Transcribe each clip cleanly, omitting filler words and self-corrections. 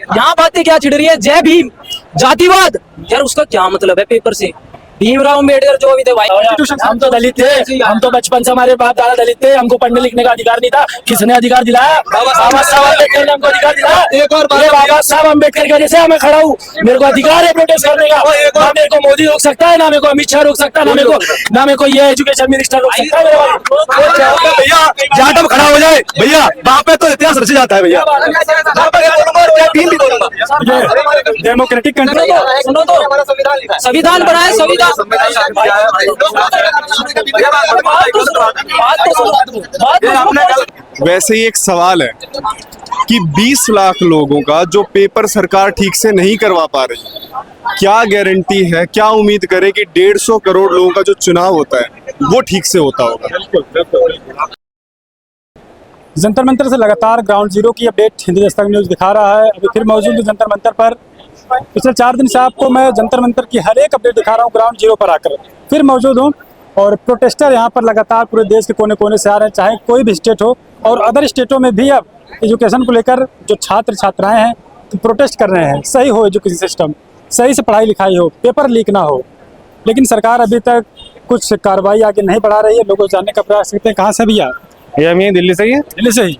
यहाँ बातें क्या छिड़ रही है, जय भीम, जातिवाद, यार उसका क्या मतलब है पेपर से? भीमराव अम्बेडकर जो भी थे भाई, हम तो दलित थे, हम तो बचपन से हमारे बाप दादा दलित थे, हमको पढ़ने लिखने का अधिकार नहीं था। किसने अधिकार दिलाया? बाबा साहब अम्बेडकर ने हमको अधिकार दिलाया। एक और बाबा साहब अम्बेडकर की वजह से मैं खड़ा हूँ, मेरे को अधिकार है प्रोटेस्ट करने का। ना मेरे को मोदी रोक सकता है, ना मेरे को अमित शाह रोक सकता है, ना मेरे को ये एजुकेशन मिनिस्टर रोक सकता है। भैया जहाँ तक खड़ा हो जाए भैया, वहाँ पे तो इतिहास रच जाता है भैया। डेमोक्रेटिक कंट्री, सुनो तो संविधान बना है, संविधान वैसे ही एक सवाल है कि 20 लाख लोगों का जो पेपर सरकार ठीक से नहीं करवा पा रही, क्या गारंटी है, क्या उम्मीद करे कि 150 करोड़ लोगों का जो चुनाव होता है वो ठीक से होता होगा। जंतर मंतर से लगातार ग्राउंड जीरो की अपडेट हिंदी दस्तक न्यूज़ दिखा रहा है। अभी फिर मौजूद हूँ जंतर मंतर पर। पिछले 4 दिन से आपको मैं जंतर मंतर की हर एक अपडेट दिखा रहा हूँ ग्राउंड जीरो पर आकर। फिर मौजूद हूँ और प्रोटेस्टर यहाँ पर लगातार पूरे देश के कोने कोने से आ रहे हैं, चाहे कोई भी स्टेट हो। और अदर स्टेटों में भी अब एजुकेशन को लेकर जो छात्र छात्राएँ हैं तो प्रोटेस्ट कर रहे हैं। सही हो एजुकेशन सिस्टम, सही से पढ़ाई लिखाई हो, पेपर लीक ना हो। लेकिन सरकार अभी तक कुछ कार्रवाई आगे नहीं बढ़ा रही है। लोगों को जानने का प्रयास करते हैं कहाँ से भैया? ये हम यहीं दिल्ली से ही है। दिल्ली से ही।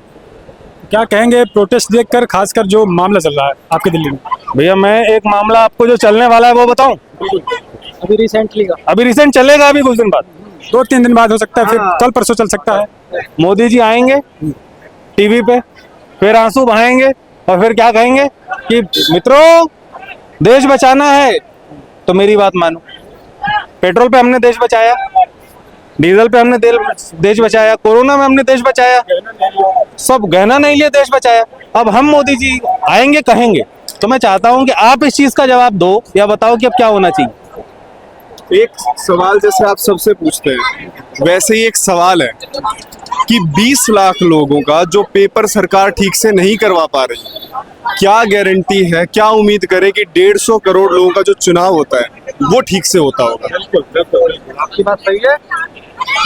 क्या कहेंगे प्रोटेस्ट देखकर, खासकर जो मामला चल रहा है आपके दिल्ली में? भैया मैं एक मामला आपको जो चलने वाला है वो बताऊं। अभी रिसेंट चलेगा, अभी कुछ दिन बाद, 2-3 दिन बाद हो सकता है, फिर कल परसों चल सकता है। मोदी जी आएंगे टीवी पे, फिर आंसू बहाएंगे और फिर क्या कहेंगे कि मित्रों देश बचाना है तो मेरी बात मानो। पेट्रोल पे हमने देश बचाया, डीजल पे हमने देश बचाया, कोरोना में हमने देश बचाया, सब गहना नहीं लिए देश बचाया। अब हम मोदी जी आएंगे कहेंगे, तो मैं चाहता हूं कि आप इस चीज का जवाब दो या बताओ कि अब क्या होना चाहिए। एक सवाल जैसे आप सबसे पूछते हैं, वैसे ही एक सवाल है कि 20 लाख लोगों का जो पेपर सरकार ठीक से नहीं करवा पा रही, क्या गारंटी है, क्या उम्मीद करे कि 150 करोड़ लोगों का जो चुनाव होता है वो ठीक से होता होगा। आपकी बात सही है।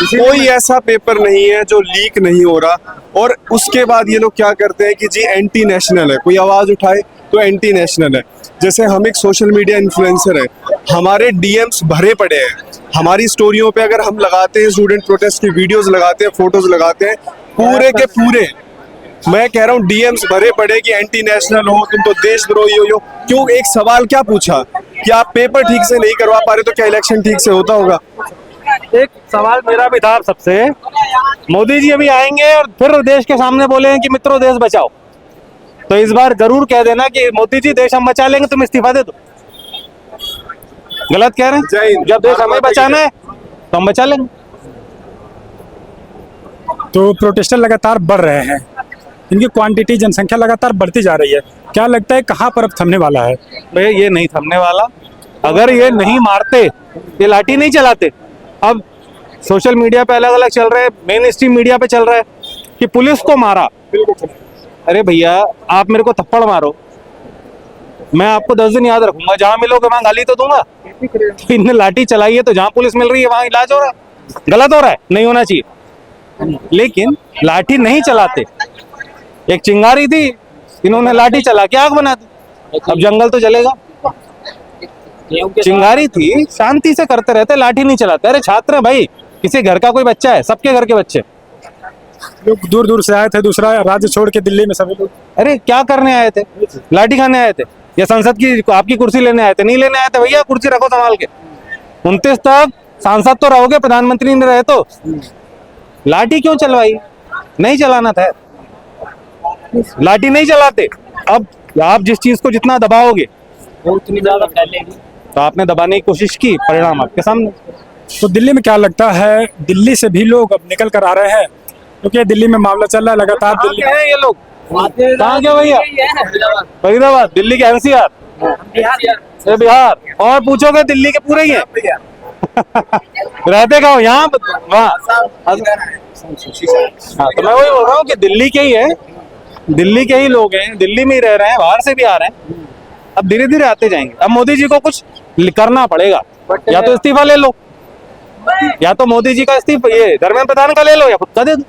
कोई ऐसा पेपर नहीं है जो लीक नहीं हो रहा। और उसके बाद ये लोग क्या करते हैं कि जी एंटी नेशनल है, कोई आवाज उठाए तो एंटी नेशनल है। जैसे हम एक सोशल मीडिया इन्फ्लुएंसर है, हमारे डीएम्स भरे पड़े हैं, हमारी स्टोरियों पे अगर हम लगाते हैं स्टूडेंट प्रोटेस्ट की वीडियोस लगाते हैं, फोटोज लगाते हैं, पूरे के पूरे मैं कह रहा हूँ डीएम्स भरे पड़े कि एंटी नेशनल हो, तुम तो देशद्रोही हो। क्यों? एक सवाल क्या पूछा कि आप पेपर ठीक से नहीं करवा पा रहे तो क्या इलेक्शन ठीक से होता होगा? एक सवाल मेरा भी था सबसे, मोदी जी अभी आएंगे और फिर देश के सामने बोले कि मित्रों देश बचाओ, तो इस बार जरूर कह देना कि मोदी जी देश हम बचा लेंगे, तुम इस्तीफा दे दो। गलत कह रहे हैं? जब देश हमें बचाना है तो हम बचा लेंगे। तो प्रोटेस्टर लगातार बढ़ रहे हैं, इनकी क्वांटिटी, जनसंख्या लगातार बढ़ती जा रही है। क्या लगता है कहाँ पर अब थमने वाला है? भैया ये नहीं थमने वाला। अगर ये नहीं मारते, ये लाठी नहीं चलाते। अब सोशल मीडिया पे अलग अलग चल रहे हैं, मेन स्ट्रीम मीडिया पे चल रहा है कि पुलिस को मारा। अरे भैया आप मेरे को थप्पड़ मारो, मैं आपको 10 दिन याद रखूंगा, जहां मिलोगे वहां गाली तो दूंगा। तो इनने लाठी चलाई है तो जहां पुलिस मिल रही है वहां इलाज हो रहा है। गलत हो रहा है, नहीं होना चाहिए। लेकिन लाठी नहीं चलाते। एक चिंगारी थी, इन्होंने लाठी चला के आग बना दी। अब जंगल तो जलेगा। चिंगारी थी, शांति से करते रहते, लाठी नहीं चलाते। अरे छात्र है भाई, किसी घर का कोई बच्चा है, सबके घर के बच्चे। लोग दूर दूर से आए थे, दूसरा राज्य छोड़ के दिल्ली में सभी लोग। अरे क्या करने आए थे? लाठी खाने आए थे या संसद की आपकी कुर्सी लेने आए थे? नहीं लेने आए थे भैया, कुर्सी रखो संभाल के। 29 तक सांसद तो रहोगे, प्रधानमंत्री नहीं रहे तो लाठी क्यों चलवाई? नहीं चलाना था, लाठी नहीं चलाते। अब आप जिस चीज को जितना दबाओगे वो उतनी ज्यादा फैलेगी। तो आपने दबाने की कोशिश की, परिणाम आपके सामने। तो दिल्ली में क्या लगता है, दिल्ली से भी लोग अब निकल कर आ रहे हैं? क्योंकि दिल्ली में मामला चल रहा है लगातार। दिल्ली है ये लोग कहाँ के भैया? फरीदाबाद, दिल्ली के एनसीआर, बिहार। और पूछोगे दिल्ली के पूरे ही हैं। रहते कहाँ? यहाँ वहाँ। हाँ तो मैं वही बोल रहा हूँ कि दिल्ली के ही है, दिल्ली के ही लोग हैं, दिल्ली में ही रह रहे हैं, बाहर से भी आ रहे हैं। अब धीरे धीरे आते जाएंगे। अब मोदी जी को कुछ करना पड़ेगा, या तो इस्तीफा ले लो, या तो मोदी जी का इस्तीफा ये धर्मेंद्र प्रधान का ले लो, या खुद का दे दो।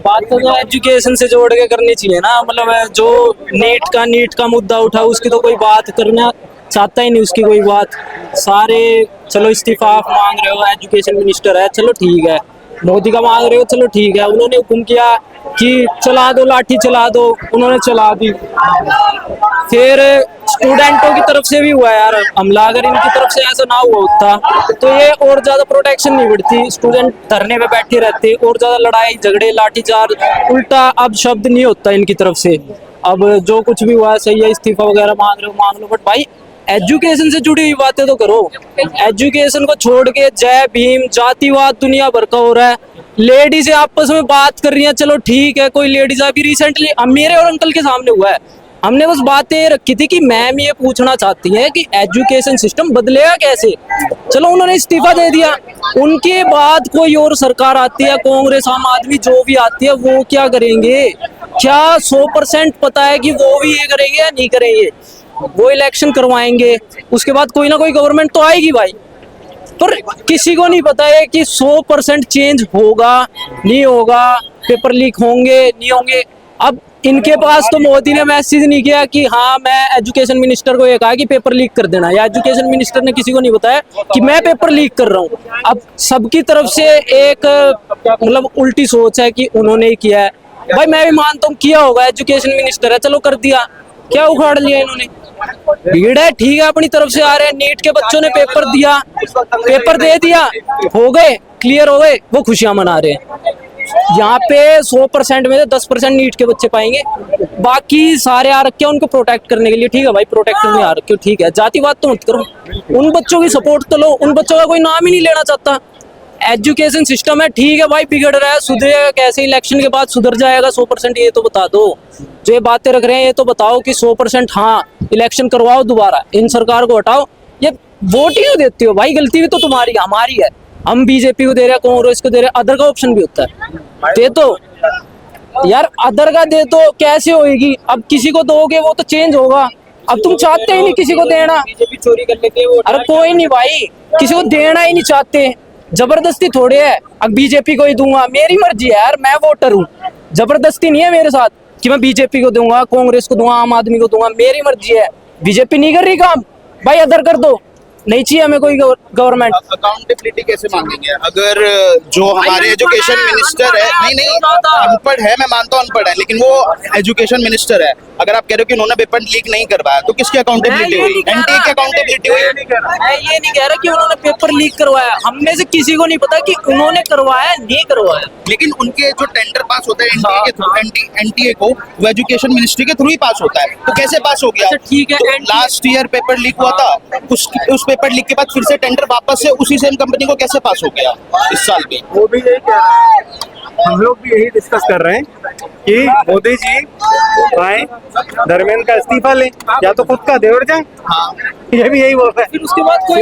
बात तो एजुकेशन से जोड़ के करनी चाहिए ना, मतलब जो नीट का मुद्दा उठा उसकी तो कोई बात करना चाहता ही नहीं, उसकी कोई बात। सारे चलो इस्तीफा आप मांग रहे हो, एजुकेशन मिनिस्टर है, चलो ठीक है। मोदी का मांग रहे हो, चलो ठीक है। उन्होंने हुक्म किया कि चला दो लाठी, चला दो, उन्होंने चला दी। फिर स्टूडेंटों की तरफ से भी हुआ यार हमला, अगर इनकी तरफ से ऐसा ना हुआ होता तो ये और ज्यादा प्रोटेक्शन नहीं बढ़ती, स्टूडेंट धरने पे बैठे रहते, और ज्यादा लड़ाई झगड़े लाठीचार्ज, उल्टा अब शब्द नहीं होता इनकी तरफ से। अब जो कुछ भी हुआ सही है, इस्तीफा वगैरह मांग रहे हो मांग लो, बट भाई एजुकेशन से जुड़ी हुई बातें तो करो। एजुकेशन को छोड़ के जय भीम, जातिवाद दुनिया भर का हो रहा है। लेडीज आपस में बात कर रही हैं, चलो ठीक है, कोई लेडीज अभी रिसेंटली मेरे और अंकल के सामने हुआ है, हमने बस बातें रखी थी कि मैम ये पूछना चाहती है कि एजुकेशन सिस्टम बदलेगा कैसे। चलो उन्होंने इस्तीफा दे दिया, उनके बाद कोई और सरकार आती है, कांग्रेस आम आदमी जो भी आती है, वो क्या करेंगे? क्या 100% पता है कि वो भी ये करेंगे या नहीं करेंगे? वो इलेक्शन करवाएंगे, उसके बाद कोई ना कोई गवर्नमेंट तो आएगी भाई, पर किसी को नहीं पता है कि 100% चेंज होगा नहीं होगा, पेपर लीक होंगे नहीं होंगे। अब इनके पास तो मोदी ने मैसेज नहीं किया कि हाँ मैं एजुकेशन मिनिस्टर को ये कहा कि पेपर लीक कर देना, या एजुकेशन मिनिस्टर ने किसी को नहीं बताया कि मैं पेपर लीक कर रहा हूँ। अब सबकी तरफ से एक मतलब उल्टी सोच है कि उन्होंने ही किया है। भाई मैं भी मानता हूँ किया होगा, एजुकेशन मिनिस्टर है, चलो कर दिया, क्या उखाड़ लिया इन्होंने? भीड़ है ठीक है, अपनी तरफ से आ रहे हैं। नीट के बच्चों ने पेपर दिया, पेपर दे दिया, हो गए, क्लियर हो गए, वो खुशियां मना रहे हैं। यहाँ पे 100% में 10% नीट के बच्चे पाएंगे, बाकी सारे आ रखे हैं उनको प्रोटेक्ट करने के लिए। ठीक है भाई, प्रोटेक्ट करने आ रखे हो, ठीक है, जातिवाद तो मत करो, उन बच्चों की सपोर्ट तो लो। उन बच्चों का कोई नाम ही नहीं लेना चाहता। एजुकेशन सिस्टम है ठीक है भाई, बिगड़ रहा है, सुधरेगा कैसे? इलेक्शन के बाद सुधर जाएगा 100%, ये तो बता दो। जो ये बातें रख रहे हैं ये तो बताओ कि 100% हाँ इलेक्शन करवाओ दोबारा, इन सरकार को हटाओ। ये वोट ही क्यों देते हो भाई? गलती भी तो तुम्हारी हमारी है, हम बीजेपी को दे रहे हैं, कांग्रेस को दे रहे हैं, अदर का ऑप्शन भी होता है, दे तो यार, अदर का दे तो कैसे होएगी? अब किसी को दोगे वो तो चेंज होगा। अब तुम चाहते ही नहीं किसी को देना, बीजेपी चोरी कर लेते हैं। अरे कोई नहीं भाई, किसी को देना ही नहीं चाहते, जबरदस्ती थोड़े है। अब बीजेपी को ही दूंगा, मेरी मर्जी है यार, मैं वोटर हूँ, जबरदस्ती नहीं है मेरे साथ कि मैं बीजेपी को दूंगा, कांग्रेस को दूंगा, आम आदमी को दूंगा, मेरी मर्जी है। बीजेपी नहीं कर रही काम, भाई अदर कर दो, नहीं चाहिए हमें कोई गवर्नमेंट। अकाउंटेबिलिटी कैसे मांगेंगे अगर जो हमारे एजुकेशन मिनिस्टर है, नहीं अनपढ़ है, मैं मानता हूँ अनपढ़ है, लेकिन वो एजुकेशन मिनिस्टर है। अगर आप कह रहे हो कि उन्होंने पेपर लीक नहीं करवाया तो किसकी अकाउंटेबिलिटी हुई? एनटीए की अकाउंटेबिलिटी हुई? मैं ये नहीं कह रहा कि उन्होंने पेपर लीक करवाया, हमने से किसी को नहीं पता कि उन्होंने करवाया नहीं करवाया, लेकिन उनके जो टेंडर पास होता है एनटीए के थ्रू, एनटीए को वो एजुकेशन मिनिस्ट्री के थ्रू ही पास होता है, तो कैसे पास हो गया? ठीक है, तो लास्ट ईयर पेपर लीक हुआ था, उस पेपर लीक के बाद फिर से टेंडर वापस से उसी सेम कंपनी को कैसे पास हो गया इस साल भी? वो भी यही कह रहा है, हम लोग भी यही डिस्कस कर रहे हैं कि मोदी जी आए, धर्मेंद्र का इस्तीफा लें या तो खुद का दे और जाए। हाँ, ये भी यही बोल रहे हैं। फिर उसके बाद कोई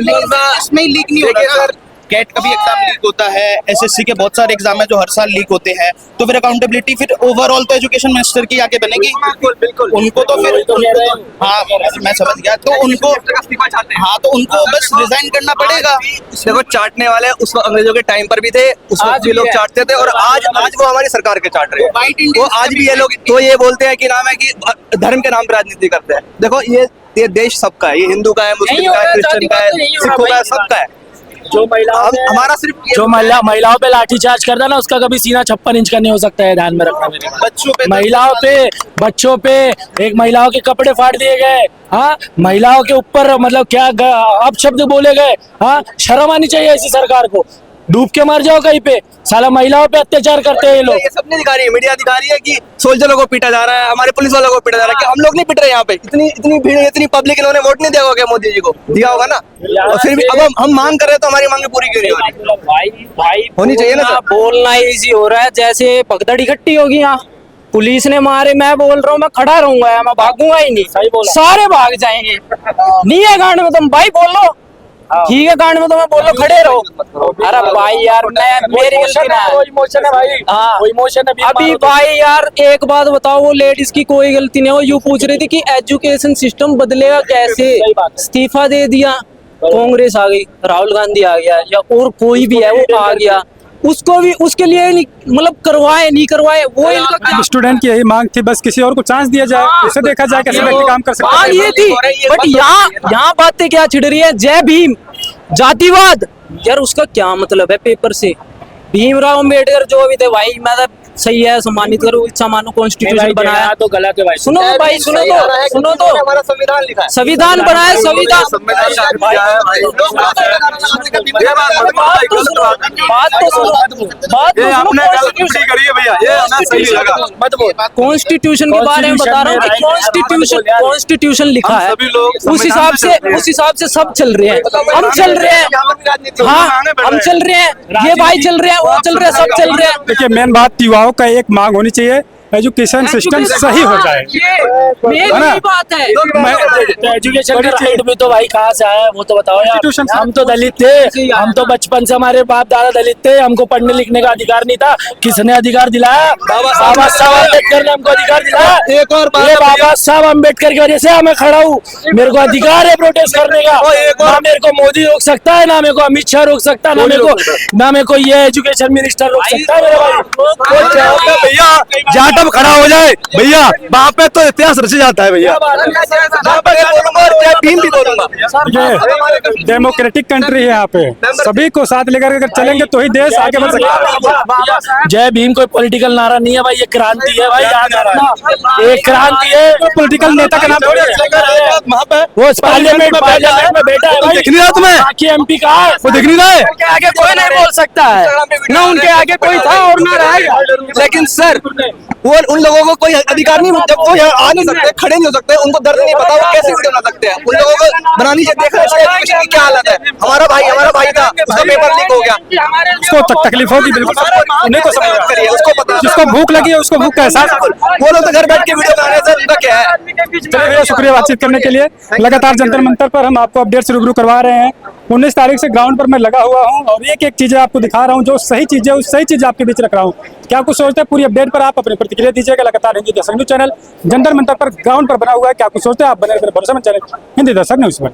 इसमें लीक नहीं हो रहा सर। कैट का भी एग्जाम लीक होता है, एसएससी के बहुत सारे एग्जाम है जो हर साल लीक होते हैं, तो फिर अकाउंटेबिलिटी फिर ओवरऑल तो एजुकेशन मिनिस्टर की आगे बनेगी। बिल्कुल उनको तो फिर हाँ मैं समझ गया, तो उनको हाँ तो उनको बस रिजाइन करना पड़ेगा। देखो चाटने वाले उस वक्त अंग्रेजों के टाइम पर भी थे, उस वक्त भी लोग चाटते थे, और आज वो हमारी सरकार के चाट रहे हैं। वो आज भी ये लोग तो ये बोलते हैं कि नाम है कि धर्म के नाम पर राजनीति करते हैं। देखो ये देश सबका है, ये हिंदू का है, मुस्लिम का है, क्रिश्चियन का है, सिखों का है, सबका है। जो हमारा सिर्फ जो महिलाओं पे लाठीचार्ज करता ना, उसका कभी सीना 56 इंच का नहीं हो सकता है, ध्यान में रखना मेरे। बच्चों पे बच्चों पे एक महिलाओं के कपड़े फाड़ दिए गए, हाँ महिलाओं के ऊपर मतलब क्या अपशब्द बोले गए, हाँ शर्म आनी चाहिए ऐसी सरकार को। डूब के मर जाओ कहीं पे, साला महिलाओं पे अत्याचार करते हैं ये लोग। ये सब नहीं दिखा रही है, मीडिया दिखा रही है कि सोल्जरों को पीटा जा रहा है, हमारे पुलिस वालों को पीटा जा रहा है, कि हम लोग नहीं पीट रहे यहाँ पे। इतनी भीड़, इतनी पब्लिक, इन्होंने वोट नहीं दिया होगा मोदी जी को, दिया होगा ना, और फिर भी अब हम मांग कर रहे हैं तो हमारी मांगे पूरी क्यों नहीं हो रही? भाई होनी चाहिए ना सर। बोलना इजी हो रहा है, जैसे भगदड़ इकट्ठी होगी यहाँ, पुलिस ने मारे, मैं बोल रहा हूँ मैं खड़ा रहूंगा, मैं भागूंगा ही नहीं, सारे भाग जाएंगे। नहीं है कांड में तुम भाई बोलो, ठीक है कांड में तो मैं बोलो खड़े रहो। अरे भाई यार मेरी गलती ना है, इमोशन है भाई, हाँ इमोशन है। अभी भाई यार एक बात बताओ, वो लेडीज की कोई गलती नहीं, वो यूँ पूछ रही थी कि एजुकेशन सिस्टम बदलेगा कैसे, इस्तीफा दे दिया, कांग्रेस आ गई, राहुल गांधी आ गया, या और कोई भी है वो आ गया, उसको भी उसके लिए नहीं मतलब करवाए नहीं करवाए वो इनका क्या स्टूडेंट की यही मांग थी, बस किसी और को चांस दिया जाए, इसे देखा जाए कैसे व्यक्ति काम कर सकते हाँ हैं। ये थी, बट यहाँ बातें क्या छिड़ रही है, जय भीम जातिवाद, यार उसका क्या मतलब है पेपर से? भीमराव अम्बेडकर जो भी थे भाई, मैं तो सही है, सम्मानित करो, इच्छा मानो, कॉन्स्टिट्यूशन बनाया तो गलत है भाई। सुनो भाई, सुनो तो हमारा संविधान लिखा है। संविधान बनाया, संविधान कॉन्स्टिट्यूशन के बारे में बता रहा हूँ कि कॉन्स्टिट्यूशन लिखा है, उस हिसाब से सब चल रहे हैं, हम चल रहे हैं, हाँ हम चल रहे हैं, ये भाई चल रहे हैं, वो चल रहे हैं, सब चल रहे हैं। देखिए मेन बात युवाओं का एक मांग होनी चाहिए, एजुकेशन सिस्टम सही हो जाए, मेन है ना? यही बात है। एजुकेशन का राइट भी तो भाई कहाँ से आया है वो तो बताओ यार। Constitution- हम तो दलित थे, हम तो बचपन से हमारे बाप दादा दलित थे, हमको पढ़ने लिखने का अधिकार नहीं था। किसने अधिकार दिलाया? बाबा साहब अम्बेडकर ने हमको अधिकार दिलाया। एक और बात ये बाबा साहब अम्बेडकर की वजह से मैं खड़ा हूँ, मेरे को अधिकार है प्रोटेस्ट करने का। ना मेरे को मोदी रोक सकता है, ना मेरे को अमित शाह रोक सकता है, ना मेरे को ये एजुकेशन मिनिस्टर रोक सकता है। मेरे भाई भैया जहाँ तक खड़ा हो जाए भैया, वहाँ पे तो इतिहास रच जाता है भैया। बोलूंगा और जय भीम भी बोलूंगा। ये डेमोक्रेटिक कंट्री है, यहाँ पे सभी को साथ लेकर अगर चलेंगे तो ही देश आगे बढ़ सकता है। जय भीम कोई पॉलिटिकल नारा नहीं है भाई, ये क्रांति है भाई, याद रखना, ये क्रांति है। पॉलिटिकल नेता का नाम थोड़ी है। वहाँ पे वो पार्लियामेंट में बैठा है भाई, दिख नहीं रहा तुम्हें? बाकी एमपी कहाँ है? वो दिख नहीं रहा है? उनके आगे कोई नहीं बोल सकता है, ना उनके आगे कोई था और ना रहेगा। लेकिन सर वो उन लोगों को कोई अधिकार नहीं, जब वो यहाँ आ नहीं सकते, खड़े नहीं हो सकते, उनको दर्द नहीं पता, वो कैसे वीडियो बना सकते हैं? उन लोगों को बनानी चाहिए, देखना चाहिए एजुकेशन की क्या हालत है। हमारा भाई था, उसका पेपर लीक हो गया, उसको तकलीफ होगी, बिल्कुल उन्हीं को समझ करिए, उसको पता। जिसको भूख लगी है उसको भूख का एहसास। वो लोग तो घर बैठ के वीडियो बना रहे हैं, सर उनका क्या है? चलिए भैया, शुक्रिया बातचीत करने के लिए। लगातार जंतर मंतर पर हम आपको अपडेट से रूबरू करवा रहे हैं। 19 तारीख से ग्राउंड पर मैं लगा हुआ हूं और एक एक चीजें आपको दिखा रहा हूं, जो सही चीजें उस सही चीज आपके बीच रख रहा हूं। क्या कुछ सोचते हैं, पूरी अपडेट पर आप अपनी प्रतिक्रिया दीजिएगा। लगातार हिंदी दर्शक न्यूज चैनल जंतर मंतर पर ग्राउंड पर बना हुआ है, क्या कुछ सोचते हैं आप, बने भरोसेमंद चैनल हिंदी दर्शक न्यूज पर।